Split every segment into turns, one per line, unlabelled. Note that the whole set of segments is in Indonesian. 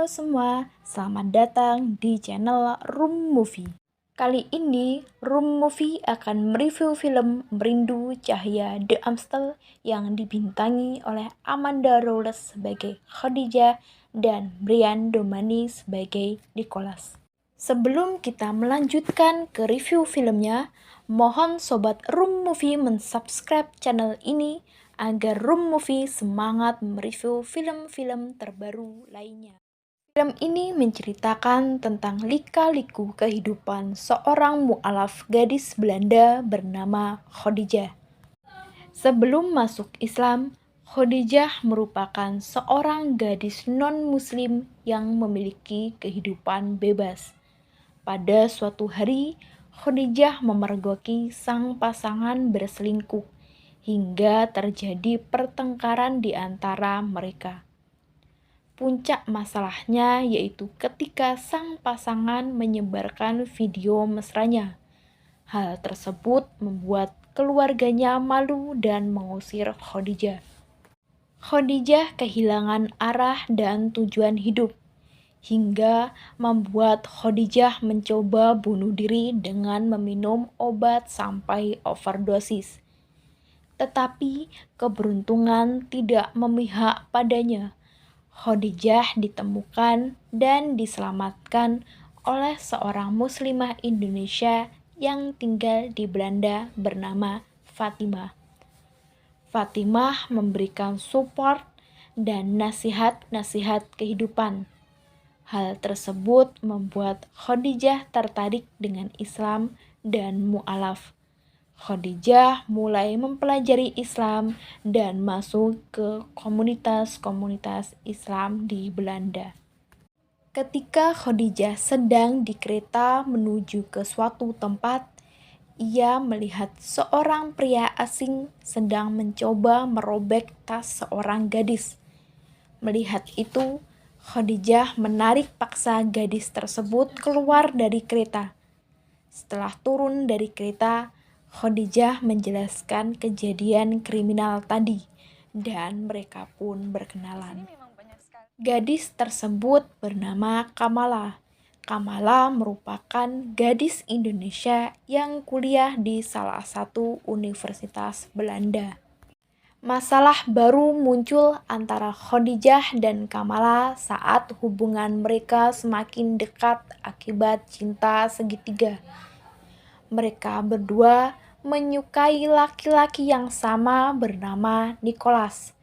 semua, selamat datang di channel Room Movie. Kali ini Room Movie akan mereview film Merindu Cahaya The Amstel yang dibintangi oleh Amanda Rowles sebagai Khadijah dan Brian Domani sebagai Nicholas. Sebelum kita melanjutkan ke review filmnya, mohon Sobat Room Movie mensubscribe channel ini agar Room Movie semangat mereview film-film terbaru lainnya. Film ini menceritakan tentang lika-liku kehidupan seorang mu'alaf gadis Belanda bernama Khadijah. Sebelum masuk Islam, Khadijah merupakan seorang gadis non-muslim yang memiliki kehidupan bebas. Pada suatu hari, Khadijah memergoki sang pasangan berselingkuh hingga terjadi pertengkaran di antara mereka. Puncak masalahnya yaitu ketika sang pasangan menyebarkan video mesranya. Hal tersebut membuat keluarganya malu dan mengusir Khadijah. Khadijah kehilangan arah dan tujuan hidup, hingga membuat Khadijah mencoba bunuh diri dengan meminum obat sampai overdosis. Tetapi keberuntungan tidak memihak padanya. Khadijah ditemukan dan diselamatkan oleh seorang muslimah Indonesia yang tinggal di Belanda bernama Fatimah. Fatimah memberikan support dan nasihat-nasihat kehidupan. Hal tersebut membuat Khadijah tertarik dengan Islam dan mu'alaf. Khadijah mulai mempelajari Islam dan masuk ke komunitas-komunitas Islam di Belanda. Ketika Khadijah sedang di kereta menuju ke suatu tempat, ia melihat seorang pria asing sedang mencoba merobek tas seorang gadis. Melihat itu, Khadijah menarik paksa gadis tersebut keluar dari kereta. Setelah turun dari kereta, Khadijah menjelaskan kejadian kriminal tadi, dan mereka pun berkenalan. Gadis tersebut bernama Kamala. Kamala merupakan gadis Indonesia yang kuliah di salah satu universitas Belanda. Masalah baru muncul antara Khadijah dan Kamala saat hubungan mereka semakin dekat akibat cinta segitiga. Mereka berdua menyukai laki-laki yang sama bernama Nicholas.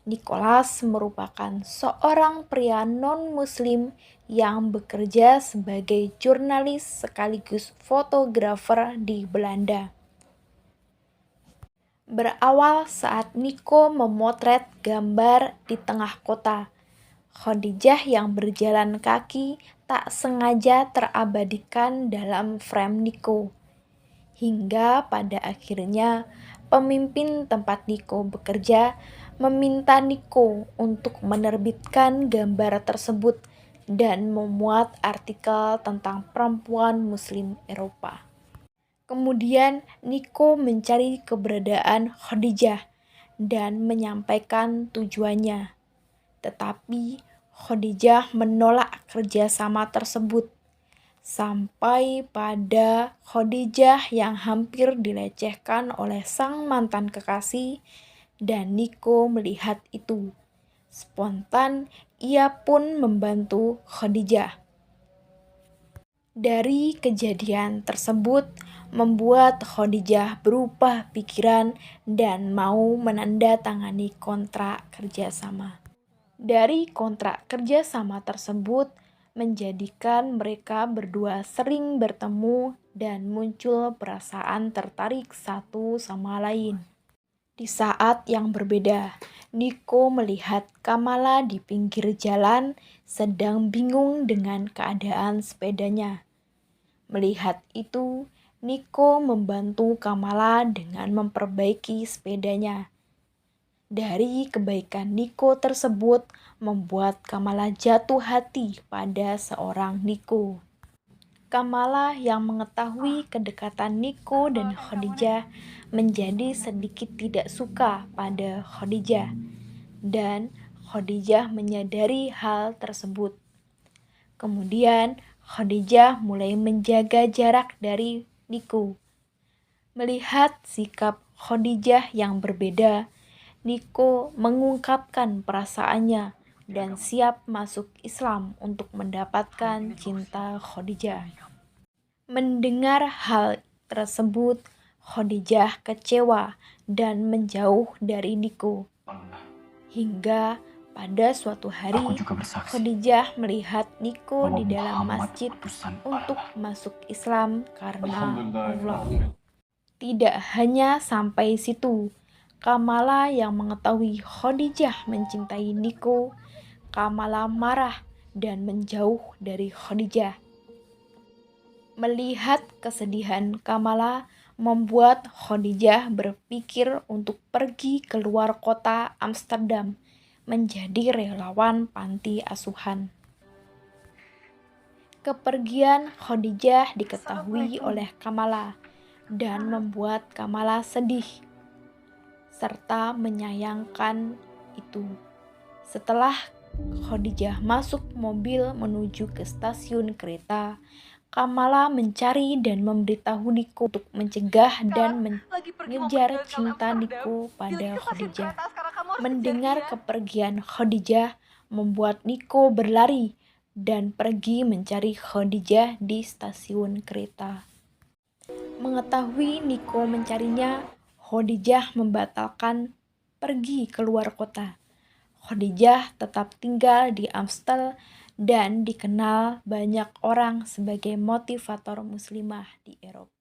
Nicholas merupakan seorang pria non-muslim yang bekerja sebagai jurnalis sekaligus fotografer di Belanda. Berawal saat Nico memotret gambar di tengah kota. Khadijah yang berjalan kaki tak sengaja terabadikan dalam frame Nico. Hingga pada akhirnya pemimpin tempat Nico bekerja meminta Nico untuk menerbitkan gambar tersebut dan memuat artikel tentang perempuan muslim Eropa. Kemudian Nico mencari keberadaan Khadijah dan menyampaikan tujuannya. Tetapi Khadijah menolak kerjasama tersebut. Sampai pada Khadijah yang hampir dilecehkan oleh sang mantan kekasih dan Nico melihat itu. Spontan ia pun membantu Khadijah. Dari kejadian tersebut membuat Khadijah berubah pikiran dan mau menandatangani kontrak kerjasama. Dari kontrak kerjasama tersebut menjadikan mereka berdua sering bertemu dan muncul perasaan tertarik satu sama lain. Di saat yang berbeda, Nico melihat Kamala di pinggir jalan sedang bingung dengan keadaan sepedanya. Melihat itu, Nico membantu Kamala dengan memperbaiki sepedanya. Dari kebaikan Nico tersebut membuat Kamala jatuh hati pada seorang Nico. Kamala yang mengetahui kedekatan Nico dan Khadijah menjadi sedikit tidak suka pada Khadijah, dan Khadijah menyadari hal tersebut. Kemudian Khadijah mulai menjaga jarak dari Niko. Melihat sikap Khadijah yang berbeda, Niko mengungkapkan perasaannya dan siap masuk Islam untuk mendapatkan cinta Khadijah. Mendengar hal tersebut, Khadijah kecewa dan menjauh dari Niko. Hingga pada suatu hari, Khadijah melihat Niko di dalam masjid untuk masuk Islam karena Allah. Tidak hanya sampai situ, Kamala yang mengetahui Khadijah mencintai Niko, Kamala marah dan menjauh dari Khadijah. Melihat kesedihan Kamala membuat Khadijah berpikir untuk pergi keluar kota Amsterdam menjadi relawan panti asuhan. Kepergian Khadijah diketahui oleh Kamala dan membuat Kamala sedih serta menyayangkan itu. Setelah Khadijah masuk mobil menuju ke stasiun kereta, Kamala mencari dan memberitahu Niko untuk mencegah dan mengejar cinta Niko pada Khadijah. Mendengar kepergian Khadijah membuat Niko berlari dan pergi mencari Khadijah di stasiun kereta. Mengetahui Niko mencarinya, Khadijah membatalkan pergi keluar kota. Khadijah tetap tinggal di Amstel dan dikenal banyak orang sebagai motivator muslimah di Eropa.